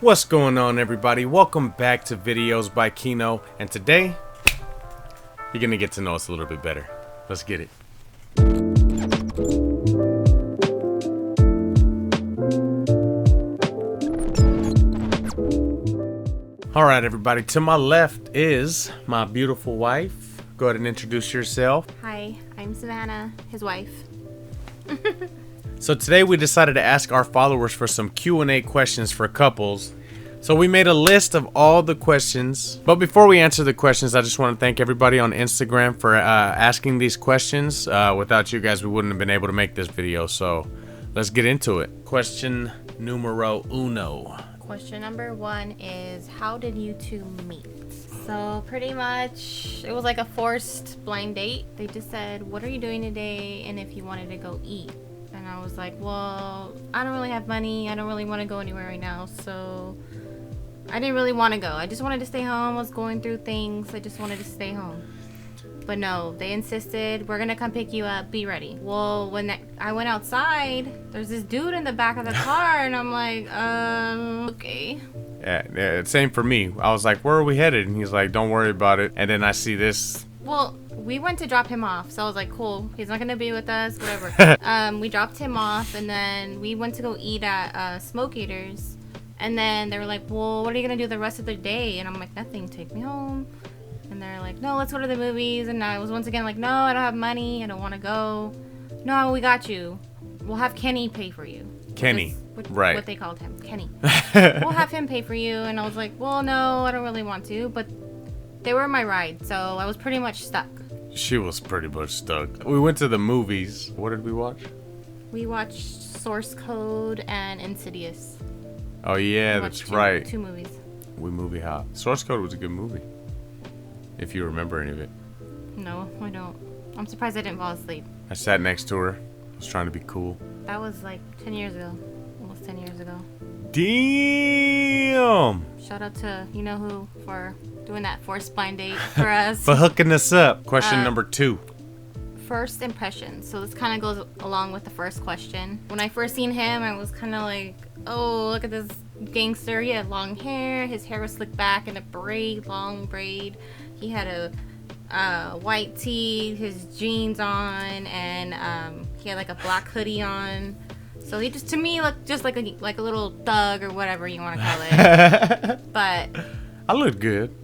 What's going on, everybody? Welcome back to Videos by Keno, and today you're gonna get to know us a little bit better. Let's get it. Alright, everybody, to my left is my beautiful wife. Go ahead and introduce yourself. Hi, I'm Savannah, his wife. So today we decided to ask our followers for some Q&A questions for couples. So we made a list of all the questions. But before we answer the questions, I just want to thank everybody on Instagram for asking these questions. Without you guys, we wouldn't have been able to make this video. So let's get into it. Question numero uno. Question number one is, how did you two meet? So pretty much, it was like a forced blind date. They just said, what are you doing today? And if you wanted to go eat. And I was like, well, I don't really have money. I don't really want to go anywhere right now. So I didn't really want to go. I just wanted to stay home. I was going through things. I just wanted to stay home. But no, they insisted, we're going to come pick you up. Be ready. Well, when I went outside, there's this dude in the back of the car. And I'm like, okay. Yeah, same for me. I was like, where are we headed? And he's like, don't worry about it. And then I see this. Well, we went to drop him off, so I was like, cool, he's not gonna be with us, whatever. We dropped him off, and then we went to go eat at Smoke Eaters, and then they were like, well, what are you gonna do the rest of the day? And I'm like, nothing, take me home. And they're like, no, let's go to the movies. And I was once again like, no, I don't have money, I don't want to go. No, we got you, we'll have Kenny pay for you. Kenny, right, what they called him, Kenny. We'll have him pay for you. And I was like, well, no, I don't really want to, but they were my ride, so I was pretty much stuck. She was pretty much stuck. We went to the movies. What did we watch? We watched Source Code and Insidious. Oh yeah, that's right. Two movies. We movie hop. Source Code was a good movie. If you remember any of it. No, I don't. I'm surprised I didn't fall asleep. I sat next to her. I was trying to be cool. That was like 10 years ago. Almost 10 years ago. Damn! Shout out to you-know-who for doing that forced blind date for us. For hooking us up. Question number 2. First impressions. So this kind of goes along with the first question. When I first seen him, I was kind of like, oh, look at this gangster. He had long hair. His hair was slicked back in a braid, long braid. He had a white tee, his jeans on, and he had like a black hoodie on. So he just, to me, looked just like a little thug or whatever you want to call it. But I looked good.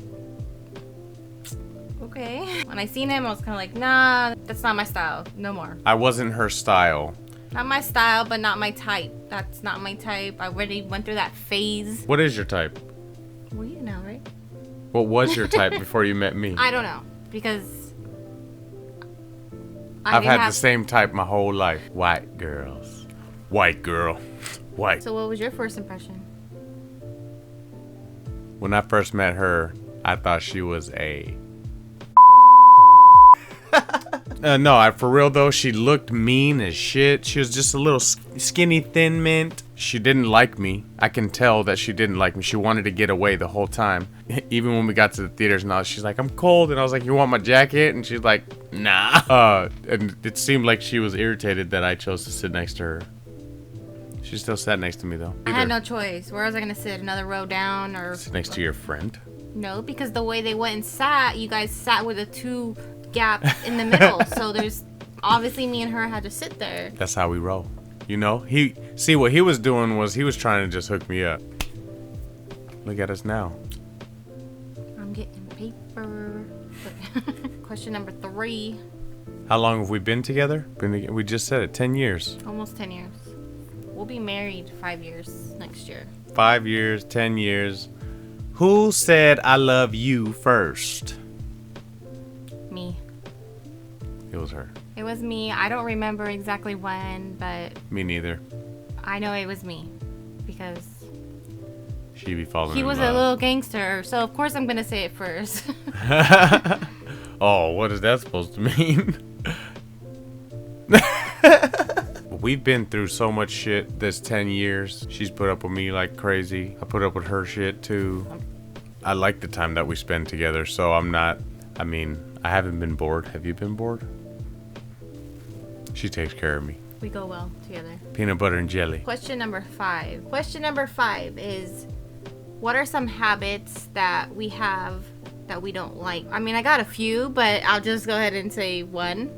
Okay. When I seen him, I was kind of like, nah, that's not my style. No more. I wasn't her style. Not my style, but not my type. That's not my type. I already went through that phase. What is your type? Well, you know, right? What was your type before you met me? I don't know, because I've had the same type my whole life. White girls. White girl. White. So what was your first impression? When I first met her, I thought she was a... No, for real though, she looked mean as shit. She was just a little skinny, thin mint. She didn't like me. I can tell that she didn't like me. She wanted to get away the whole time. Even when we got to the theaters and all, she's like, I'm cold. And I was like, you want my jacket? And she's like, nah. And it seemed like she was irritated that I chose to sit next to her. She still sat next to me though. I had no choice. Where was I gonna sit? Another row down or sit next to your friend? No, because the way they went and sat, you guys sat with a 2 gap in the middle. So there's obviously me and her had to sit there. That's how we roll. You know, what he was doing was he was trying to just hook me up. Look at us now. I'm getting paper. Question number 3. How long have we been together? We just said it, 10 years. Almost 10 years. We'll be married 5 years next year. 5 years, 10 years. Who said I love you first? Me. It was her. It was me. I don't remember exactly when, but... Me neither. I know it was me. Because... She be falling he in was love. A little gangster, so of course I'm gonna say it first. Oh, what is that supposed to mean? We've been through so much shit this 10 years. She's put up with me like crazy. I put up with her shit too. I like the time that we spend together, so I haven't been bored. Have you been bored? She takes care of me. We go well together. Peanut butter and jelly. Question number 5. Question number 5 is, what are some habits that we have that we don't like? I mean, I got a few, but I'll just go ahead and say one.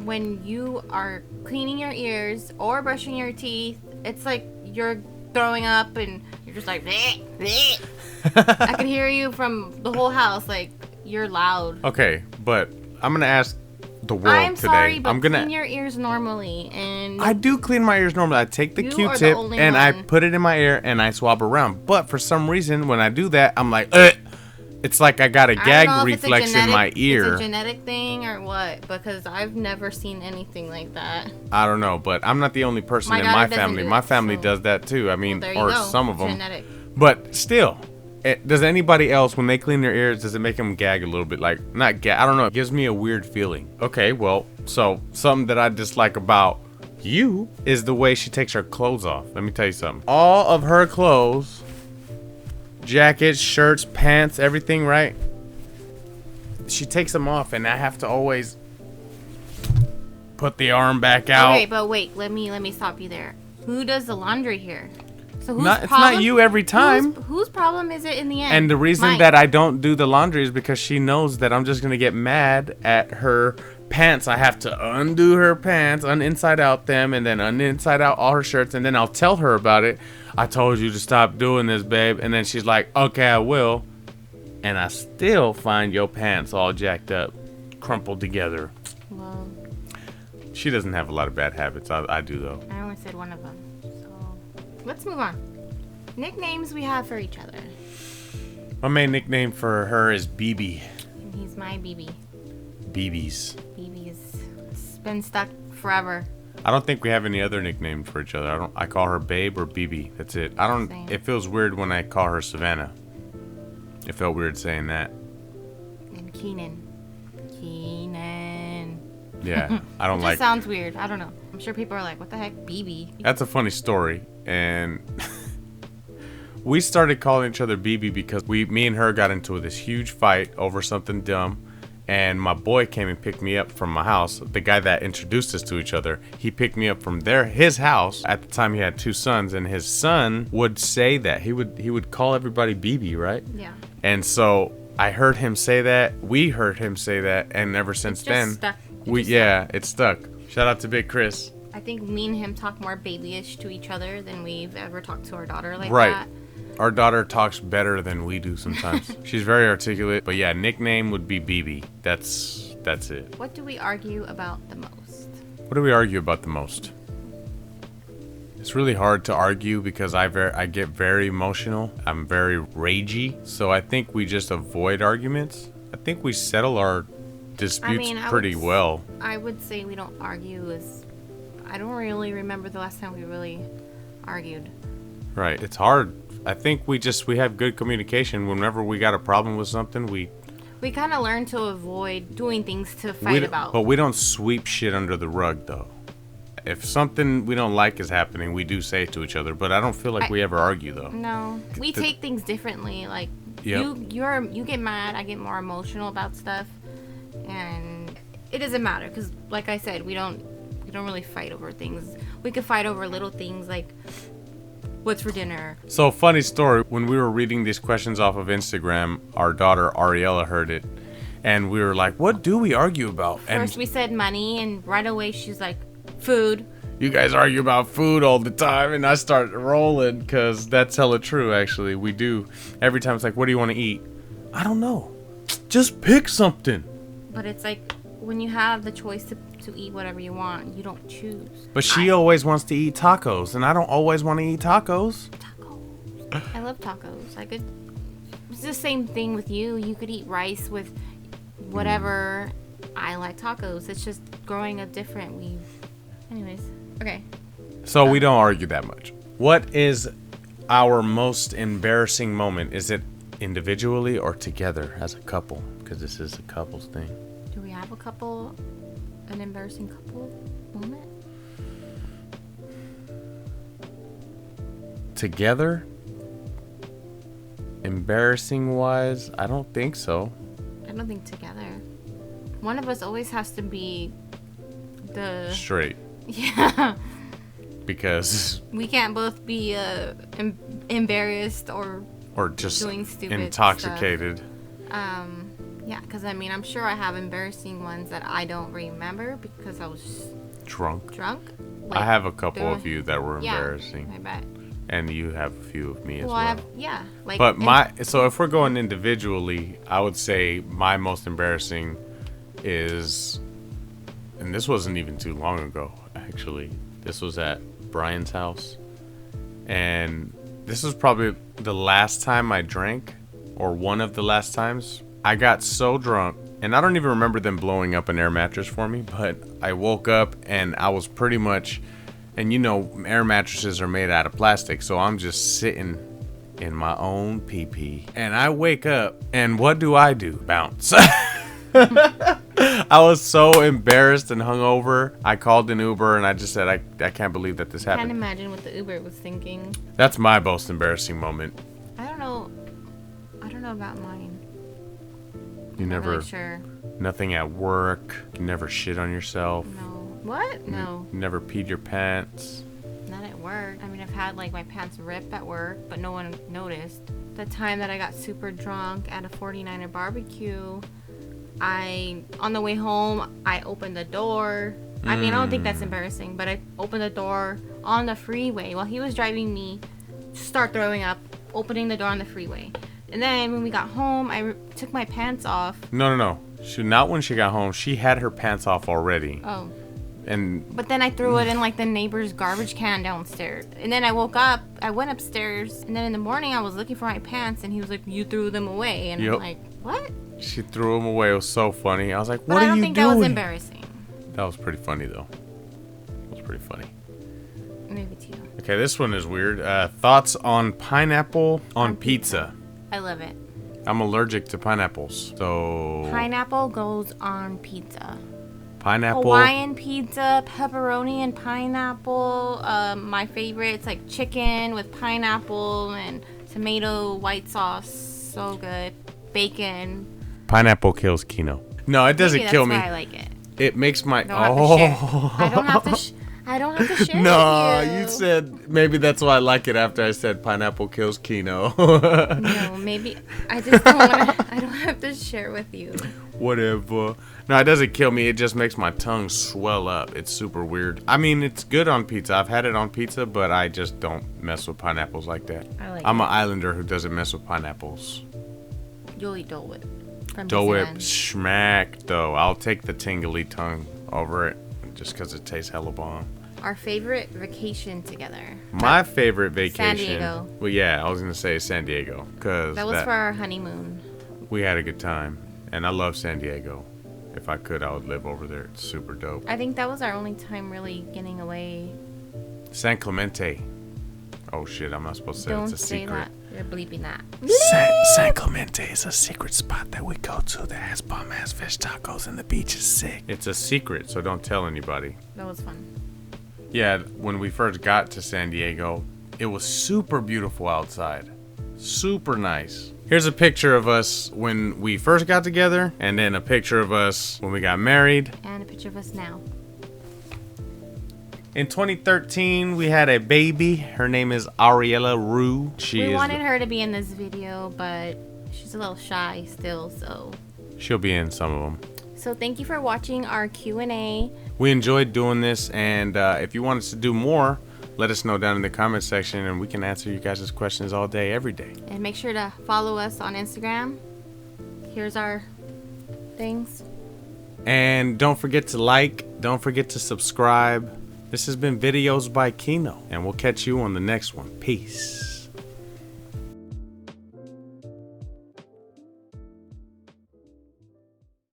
When you are cleaning your ears or brushing your teeth, it's like you're throwing up and you're just like, bleh, bleh. I can hear you from the whole house. Like, you're loud. Okay, but I'm going to ask the world I'm today. sorry, but clean your ears normally. And I do clean my ears normally. I take the You are the Q-tip only and I one. put it in my ear and I swab around. But for some reason, when I do that, I'm like, ugh. It's like I got a I don't gag know if it's a reflex in my It's ear. a genetic thing or what, because I've never seen anything like that. I don't know, but I'm not the only person My in daughter my doesn't family. do My it, family so- does that too. I mean, There you or go. some of them. Genetic. But still, does anybody else, when they clean their ears, does it make them gag a little bit? Like, not gag, I don't know. It gives me a weird feeling. Okay, well, so something that I dislike about you is the way she takes her clothes off. Let me tell you something. All of her clothes, jackets, shirts, pants, everything, right? She takes them off, and I have to always put the arm back out. Okay, but wait, let me stop you there. Who does the laundry here? So whose It's not you every time. Whose problem is it in the end? And the reason Mine. that I don't do the laundry is because she knows that I'm just going to get mad at her pants. I have to undo her pants, uninside out them, and then uninside out all her shirts, and then I'll tell her about it. I told you to stop doing this, babe. And then she's like, okay, I will. And I still find your pants all jacked up, crumpled together. Well, She doesn't have a lot of bad habits. I do, though. I only said one of them. So let's move on. Nicknames we have for each other. My main nickname for her is BB. And he's my BB. BB's. BB's. It's been stuck forever. I don't think we have any other nicknames for each other. I call her Babe or BB. That's it. Same. It feels weird when I call her Savannah. It felt weird saying that. And Keenan. Keenan. Yeah, I don't It like. just sounds weird. I don't know. I'm sure people are like, what the heck, BB? That's a funny story, and we started calling each other BB because me and her got into this huge fight over something dumb, and my boy came and picked me up from my house. The guy that introduced us to each other, he picked me up from his house. At the time, he had 2 sons, and his son would say that he would call everybody BB, right? Yeah. And so I heard him say that. We heard him say that, and ever since Just then, stuck. it's stuck. Shout out to Big Chris. I think me and him talk more babyish to each other than we've ever talked to our daughter like Right. that. Our daughter talks better than we do sometimes. She's very articulate, but yeah, nickname would be BB. That's it. What do we argue about the most? What do we argue about the most? It's really hard to argue because I get very emotional. I'm very ragey, so I think we just avoid arguments. I think we settle our disputes pretty well. I would say we don't argue I don't really remember the last time we really argued. Right. It's hard. I think we have good communication. Whenever we got a problem with something, we kind of learn to avoid doing things to fight about. But we don't sweep shit under the rug, though. If something we don't like is happening, we do say it to each other. But I don't feel like we ever argue, though. No, we take things differently. Like Yep. you get mad, I get more emotional about stuff, and it doesn't matter because, like I said, we don't really fight over things. We could fight over little things like what's for dinner. So, funny story. When we were reading these questions off of Instagram, our daughter Ariella heard it, and we were like, "What do we argue about?" And First we said money, and right away she's like, food. you guys argue about food all the time, and I start rolling because that's hella true. Actually, we do. Every time it's like, "What do you want to eat?" I don't know. Just pick something. But it's like when you have the choice to eat whatever you want, you don't choose. But she always wants to eat tacos, and I don't always want to eat tacos. Tacos. I love tacos. It's the same thing with you. You could eat rice with whatever. I like tacos. It's just growing up different. Anyways, okay. So we don't argue that much. What is our most embarrassing moment? Is it individually or together as a couple? Because this is a couples thing. Do we have an embarrassing couple moment? Together? Embarrassing wise, I don't think so. I don't think together. One of us always has to be the Straight. yeah. because we can't both be embarrassed or just doing stupid intoxicated. Stuff. Yeah, because I mean, I'm sure I have embarrassing ones that I don't remember because I was Drunk. Like, I have a couple of you that were embarrassing. I bet. And you have a few of me as well. I have, yeah. Like, but so if we're going individually, I would say my most embarrassing is, and this wasn't even too long ago, actually. This was at Brian's house. And this was probably the last time I drank, or one of the last times. I got so drunk, and I don't even remember them blowing up an air mattress for me, but I woke up and I was pretty much, and you know, air mattresses are made out of plastic, so I'm just sitting in my own pee-pee. And I wake up, and what do? Bounce. I was so embarrassed and hungover. I called an Uber, and I just said, I can't believe that this happened. I can't imagine what the Uber was thinking. That's my most embarrassing moment. I don't know about mine. You never, really sure. Nothing at work. You never shit on yourself. No. What? No. You never peed your pants. Not at work. I mean, I've had like my pants rip at work, but no one noticed. The time that I got super drunk at a 49er barbecue, on the way home, I opened the door. I mean, I don't think that's embarrassing, but I opened the door on the freeway while he was driving me, start throwing up, opening the door on the freeway. And then when we got home, I took my pants off. No. Not when she got home. She had her pants off already. Oh. But then I threw it in like the neighbor's garbage can downstairs. And then I woke up, I went upstairs, and then in the morning I was looking for my pants, and he was like, "You threw them away." And I'm like, "What?" She threw them away. It was so funny. I was like, "What are you doing?" But I don't think that was embarrassing. That was pretty funny though. It was pretty funny. Maybe to you. Okay, this one is weird. Thoughts on pineapple on pizza. I love it. I'm allergic to pineapples, so... Pineapple goes on pizza. Pineapple. Hawaiian pizza, pepperoni and pineapple. My favorite, it's like chicken with pineapple and tomato white sauce. So good. Bacon. Pineapple kills Keno. No, it doesn't kill me. That's why I like it. It makes my... I don't have to share No, with you. You said maybe that's why I like it after I said pineapple kills Keno. No, maybe I just don't want to. I don't have to share with you. Whatever. No, it doesn't kill me. It just makes my tongue swell up. It's super weird. I mean, it's good on pizza. I've had it on pizza, but I just don't mess with pineapples like that. I'm an islander who doesn't mess with pineapples. You'll eat Dole Whip. Dole Whip smack, though. I'll take the tingly tongue over it just because it tastes hella bomb. Our favorite vacation together. My favorite vacation. San Diego. Well, yeah, I was going to say San Diego. That was for our honeymoon. We had a good time. And I love San Diego. If I could, I would live over there. It's super dope. I think that was our only time really getting away. San Clemente. Oh, shit, I'm not supposed to say Don't it's a say secret. That. You're bleeping that. San Clemente is a secret spot that we go to that has bomb-ass fish tacos and the beach is sick. It's a secret, so don't tell anybody. That was fun. Yeah, when we first got to San Diego, it was super beautiful outside. Super nice. Here's a picture of us when we first got together, and then a picture of us when we got married. And a picture of us now. In 2013, we had a baby. Her name is Ariella Rue. We wanted her to be in this video, but she's a little shy still, so... She'll be in some of them. So thank you for watching our Q&A. We enjoyed doing this, and if you want us to do more, let us know down in the comment section, and we can answer you guys' questions all day, every day. And make sure to follow us on Instagram. Here's our things. And don't forget to like, don't forget to subscribe. This has been Videos by Keno, and we'll catch you on the next one. Peace.